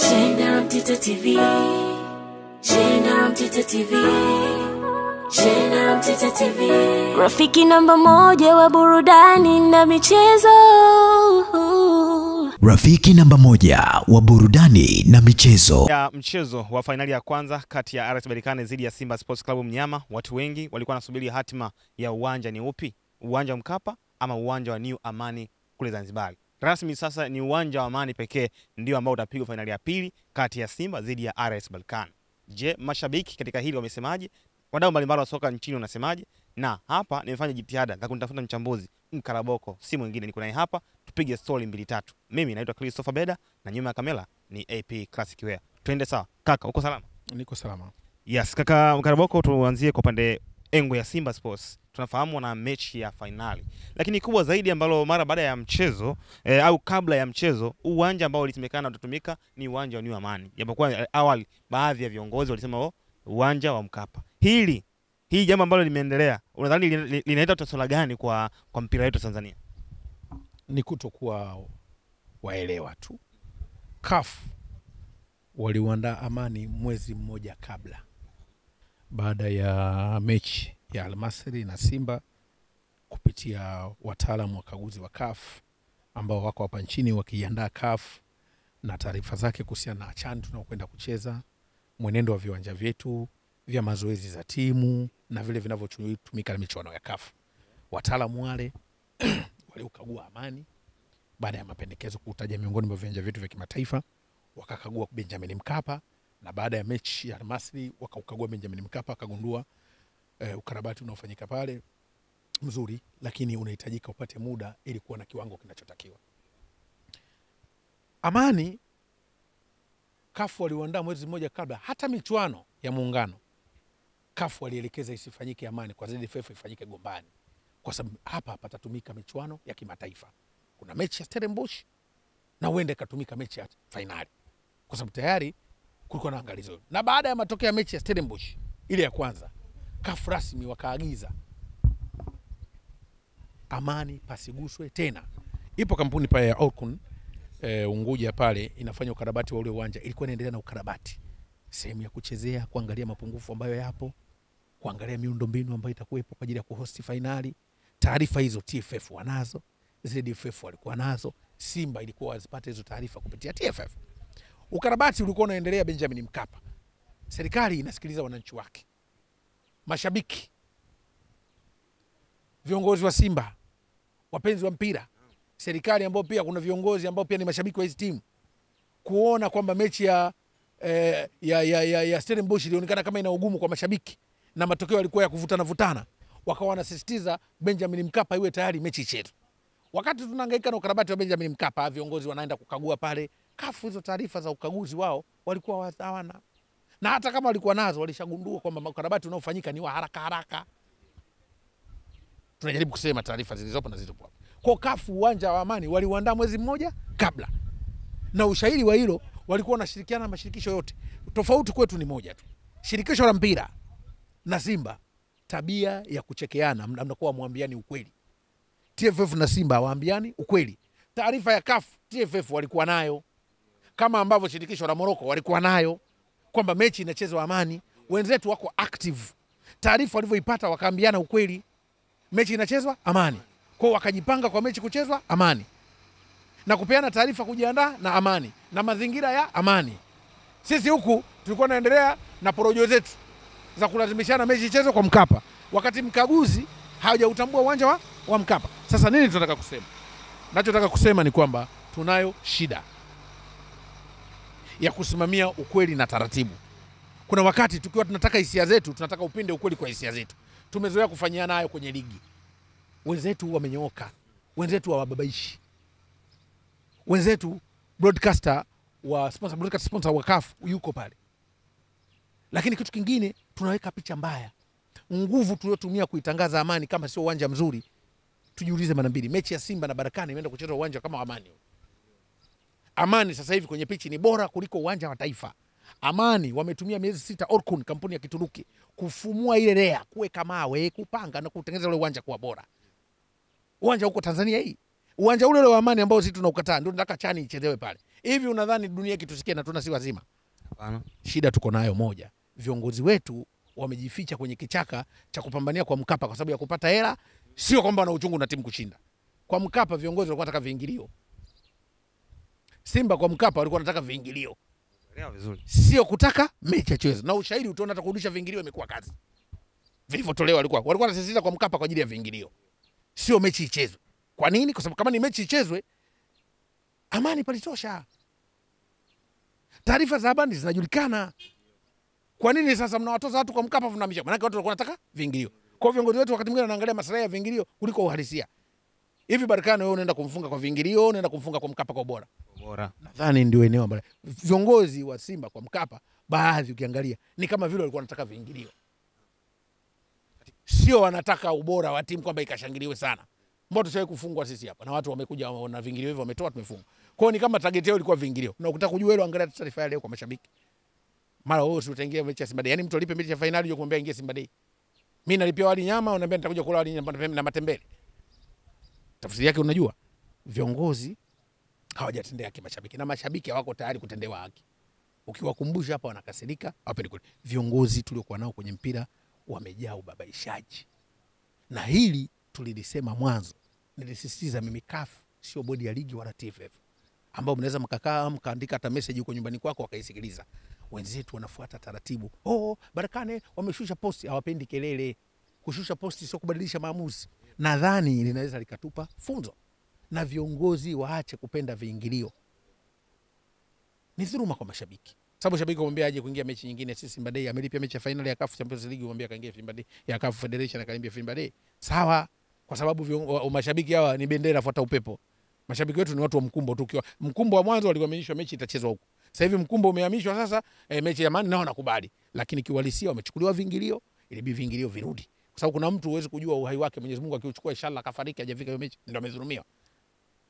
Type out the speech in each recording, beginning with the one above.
Shenda Mtito TV. Shenda Mtito TV. Shenda Mtito TV. Rafiki namba moja wa burudani na michezo. Rafiki namba moja wa burudani na michezo. Ya mchezo wa finali ya kwanza kati ya RS Berkane dhidi ya Simba Sports Club Mnyama, watu wengi walikuwa wanasubiri hatima ya uwanja ni upi, uwanja wa Mkapa ama uwanja wa New Amani kule Zanzibar. Rasmi sasa ni uwanja wa Amani pekee ndio ambao utapigwa finali ya pili kati ya Simba dhidi ya RS Berkane. Je, mashabiki katika hili wamesemaje? Wadau mbalimbali wa soka nchini wanasemaje? Na hapa nimefanya jitihada za kunitafuta mchambuzi mkaraboko, si mwingine niko naye hapa, tupige story mbili tatu. Mimi naitwa Christopher Beda na nyuma ya kamera ni AP Classic Wear. Twende sawa. Kaka, uko salama? Niko salama. Yes, kaka mkaraboko, tuanzie kwa pande engo ya Simba Sports. Tunafahamu na mechi ya finali. Lakini kubwa zaidi ambalo mara baada ya mchezo au kabla ya mchezo, uwanja ambao ulisemekana utatumika ni uwanja wa New Amani. Japokuwa awali baadhi ya viongozi walisema uwanja wa Mkapa. Hii jambo ambalo limeendelea, unadhani linaleta taswira gani kwa mpira wetu Tanzania? Ni kutokuwa waelewa tu. CAF waliuandaa Amani mwezi mmoja kabla, baada ya mechi ya Al Masry na Simba, kupitia wataalamu wakaguzi wa CAF ambao wako hapa nchini wakiandaa CAF na taarifa zake kuhusiana na CHAN tunaokwenda kucheza, mwenendo wa viwanja vyetu vya mazoezi za timu na vile vinavyotumika na michuano ya CAF. Wataalamu wale waliukagua Amani baada ya mapendekezo kutaja miongoni mwa viwanja vyetu vya kimataifa, wakakagua Benjamin Mkapa, na baada ya mechi ya Al Masry wakaukagua Benjamin Mkapa, wakagundua ukarabati unaofanyika pale mzuri, lakini unahitajika upate muda ili kuwa na kiwango kinachotakiwa. Amani CAF waliuandaa mwezi mmoja kabla, hata michuano ya muungano CAF walielekeza isifanyike Amani, kwa ZFF ifanyike Gombani, kwa sababu hapa patatumika michuano ya kimataifa. Kuna mechi ya Stellenbosch na uende katumika mechi ya finali, kwa sababu tayari kulikuwa na angalizo. Na baada ya matokeo ya mechi ya Stellenbosch ile ya kwanza, CAF rasmi wakaagiza Amani pasiguswe tena. Ipo kampuni pale ya Orkun Unguja pale inafanya ukarabati wa ule uwanja, ilikuwa inaendelea na ukarabati, sehemu ya kuchezea, kuangalia mapungufu ambayo yapo, kuangalia miundombinu ambayo itakuwepo kwa ajili ya kuhosti finali. Taarifa hizo TFF wanazo, ZFF walikuwa nazo, Simba ilikuwa wazipate hizo taarifa kupitia TFF. Ukarabati ulikuwa unaendelea Benjamin Mkapa. Serikali inasikiliza wananchi wake, mashabiki, viongozi wa Simba, wapenzi wa mpira, serikali ambao pia kuna viongozi ambao pia ni mashabiki wa hizo timu, kuona kwamba mechi ya Stellenbosch ilionekana kama ina ugumu kwa mashabiki na matokeo yalikuwa ya kuvutana, wakawa wanasisitiza Benjamin Mkapa iwe tayari mechi ichezwe. Wakati tunahangaika na ukarabati wa Benjamin Mkapa, viongozi wanaenda kukagua pale, CAF hizo taarifa za ukaguzi wao walikuwa hawana, na hata kama walikuwa nazo walishagundua kwamba ukarabati unaofanyika ni wa haraka. Tunajaribu kusema taarifa zilizopo na zilizopo. Kwa CAF uwanja wa Amani waliuandaa mwezi mmoja kabla, na ushahidi wa hilo walikuwa wanashirikiana na mashirikisho yote. Tofauti kwetu ni moja tu, shirikisho la mpira na Simba tabia ya kuchekeana, mnakuwa muambiani ukweli. TFF na Simba waambiani ukweli. Taarifa ya CAF TFF walikuwa nayo, kama ambavyo shirikisho la Morocco walikuwa nayo, kwamba mechi inachezwa Amani. Wenzetu wako active, taarifa walivyoipata wakaambiana ukweli, mechi inachezwa Amani, kwa wakajipanga kwa mechi kuchezwa Amani na kupeana taarifa kujiandaa na Amani na mazingira ya Amani. Sisi huku tulikuwa naendelea na porojo zetu za kulazimishana mechi ichezwe kwa Mkapa, wakati mkaguzi hajautambua uwanja wa Mkapa. Sasa nini tunataka kusema? Nachotaka kusema ni kwamba tunayo shida ya kusimamia ukweli na taratibu. Kuna wakati tukiwa tunataka hisia zetu, tunataka upinde ukweli kwa hisia zetu. Tumezoea kufanyia nayo kwenye ligi. Wenzetu wamenyooka, wenzetu hawababaishi, wenzetu broadcaster wa CAF yuko pale. Lakini kitu kingine, tunaweka picha mbaya. Nguvu tuliotumia kuitangaza Amani kama sio uwanja mzuri, tujiulize mara mbili. Mechi ya Simba na Berkane imeenda kuchezwa uwanja kama Amani. Amani sasa hivi kwenye pichi ni bora kuliko uwanja wa Taifa. Amani wametumia miezi 6 Orkun, kampuni ya Kituruki, kufumua ile rea, kuweka mawe, kupanga na kutengeneza ule uwanja kuwa bora. Uwanja huko Tanzania hii, uwanja ule wa Amani ambao sisi tunaukataa, ndio tunataka CHAN ichezewe pale. Hivi unadhani dunia kitusikie na tuna si wazima? Hapana. Shida tuko nayo moja. Viongozi wetu wamejificha kwenye kichaka cha kupambania kwa Mkapa kwa sababu ya kupata hela, sio kwamba wana uchungu na timu kushinda. Kwa Mkapa viongozi walikuwa wanataka viingilio. Simba kwa Mkapa walikuwa wanataka viingilio. Elewa vizuri. Sio kutaka mechi ichezwe. Na ushahidi utaona hata kurudisha viingilio imekuwa kazi. Vilivyotolewa walikuwa wanasisitiza kwa Mkapa kwa ajili ya viingilio. Sio mechi ichezwe. Kwa nini? Kwa sababu kama ni mechi ichezwe, amani palitosha. Taarifa za habari zinajulikana. Kwa nini sasa mnawatoza watu kwa Mkapa mnahamisha? Maana watu walikuwa wanataka viingilio. Kwa hiyo viongozi wetu wakati mwingine wanaangalia maslahi ya viingilio kuliko uhalisia. Hivi Berkane wewe unaenda kumfunga kwa viingilio, unaenda kumfunga kwa Mkapa kwa ubora. Bora. Nadhani ndio eneo ambalo viongozi wa Simba kwa Mkapa baadhi ukiangalia ni kama vile walikuwa wanataka viingilio. Sio wanataka ubora wa timu kwamba ikashangiliwe sana. Mbona tushawahi kufungwa sisi hapa na watu wamekuja na viingilio hivyo wametoa tumefunga. Kwa hiyo ni kama target yao ilikuwa viingilio. Na ukitaka kujua hilo angalia taarifa ya leo kwa mashabiki. Mara wewe utaingia mechi ya Simba Day. Yaani mtu alipe mechi ya finali uje kumwambia ingie Simba Day. Mimi nalipia wali nyama unaniambia nitakuja kula wali na matembele. Tafsiri yake unajua? Viongozi hawajatendea haki mashabiki na mashabiki hawako tayari kutendewa haki. Ukiwakumbusha hapa wanakasirika, hawapendi kweli. Viongozi tuliokuwa nao kwenye mpira wamejaa ubabaishaji. Na hili tulilisema mwanzo. Nilisisitiza mimi CAF sio bodi ya ligi wala TFF. Ambao mnaweza mkakaa mkaandika hata message huko nyumbani kwako wakaisikiliza. Wenzetu wanafuata taratibu. Berkane wameshusha posti, hawapendi kelele. Kushusha posti sio kubadilisha maamuzi. Nadhani linaweza likatupa funzo. Na viongozi waache kupenda viingilio. Ni dhuluma kwa mashabiki. Sababu shabiki kumwambia aje kuingia mechi nyingine sisi Simba Day, amelipia mechi ya finali ya CAF Champions League kumwambia kaingia Simba Day, ya CAF Federation akaimbia Simba Day. Sawa, kwa sababu mashabiki hawa ni bendera fuata upepo. Mashabiki wetu ni watu wa mkumbo tu. Mkumbo wa mwanzo walihamishwa mechi itachezwa huko. Sasa hivi mkumbo umehamishwa sasa mechi ya Amani nao nakubali. Lakini kiuhalisia wamechukuliwa viingilio, ilibidi viingilio virudi. Kwa sababu kuna mtu huwezi kujua uhai wake, Mwenyezi Mungu akiuchukua inshallah akafariki hajafika hiyo mechi ndio amedhulumiwa.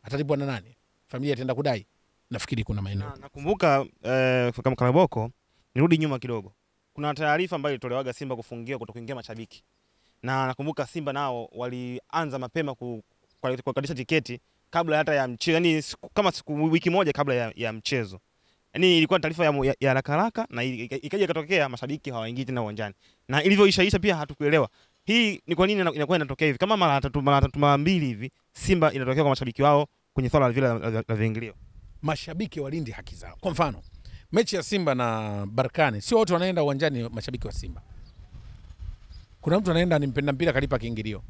Atalipwa na nani? Familia itaenda kudai. Nafikiri kuna maeneo. Nakumbuka kama Karaboko, nirudi nyuma kidogo. Kuna taarifa ambayo ilitolewaga Simba kufungiwa kutokuingia mashabiki. Na nakumbuka Simba nao walianza mapema kukadisha tiketi kabla hata ya mchezo, yani kama wiki moja kabla ya mchezo. Yani ilikuwa taarifa ya haraka na ikaja ikatokea mashabiki hawaingii tena uwanjani. Na ilivyoisha pia hatukuelewa. Hii ni kwa nini inakuwa inatokea hivi? Kama mara tatu mara mbili hivi Simba inatokea kwa mashabiki wao kwenye swala la viingilio. Mashabiki walindi haki zao. Kwa mfano, mechi ya Simba na Berkane, sio wote wanaenda uwanjani mashabiki wa Simba. Kuna mtu anaenda nimpenda mpira kalipa kiingilio.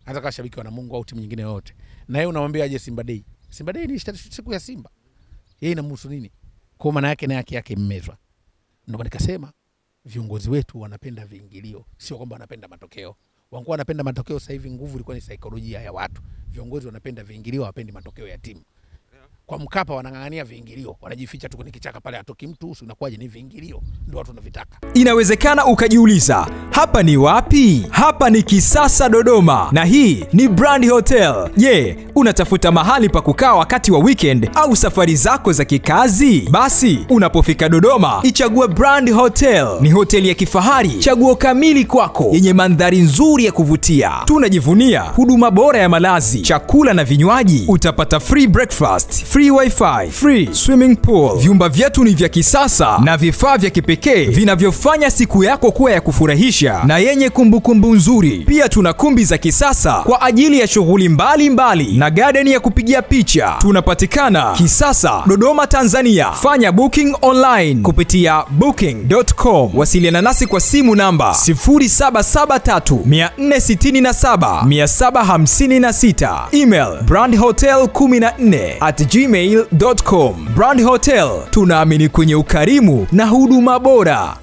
Hata kama shabiki wa Namungo au timu nyingine yote. Na yeye unamwambia aje Simba Day. Simba Day ni siku ya Simba. Yeye inamhusu nini? Kwa maana yake na yake mmezwa. Ndio nikasema viongozi wetu wanapenda viingilio, sio kwamba wanapenda matokeo. Wangekuwa wanapenda matokeo sasa hivi nguvu ilikuwa ni saikolojia ya watu. Viongozi wanapenda viingilio, hawapendi matokeo ya timu. Kwa Mkapa wanang'ang'ania viingilio, wanajificha tu kwenye kichaka pale atoki mtu, unakuwaje ni viingilio ndio watu wanavitaka. Inawezekana ukajiuliza, hapa ni wapi? Hapa ni Kisasa Dodoma na hii ni Brand Hotel. Je, unatafuta mahali pa kukaa wakati wa weekend au safari zako za kikazi? Basi unapofika Dodoma, ichague Brand Hotel. Ni hoteli ya kifahari, chaguo kamili kwako, yenye mandhari nzuri ya kuvutia. Tunajivunia huduma bora ya malazi, chakula na vinywaji. Utapata free breakfast, free wifi, free swimming pool. Vyumba vyetu ni vya kisasa na vifaa vya kipekee vinavyofanya siku yako kuwa ya kufurahisha na yenye kumbukumbu nzuri. Pia tuna kumbi za kisasa kwa ajili ya shughuli mbalimbali na garden ya kupigia picha. Tunapatikana Kisasa, Dodoma, Tanzania. Fanya booking online kupitia booking.com. Wasiliana nasi kwa simu namba 0773467756. Email brandhotel14@gmail.com. Brand Hotel, tunaamini kwenye ukarimu na huduma bora.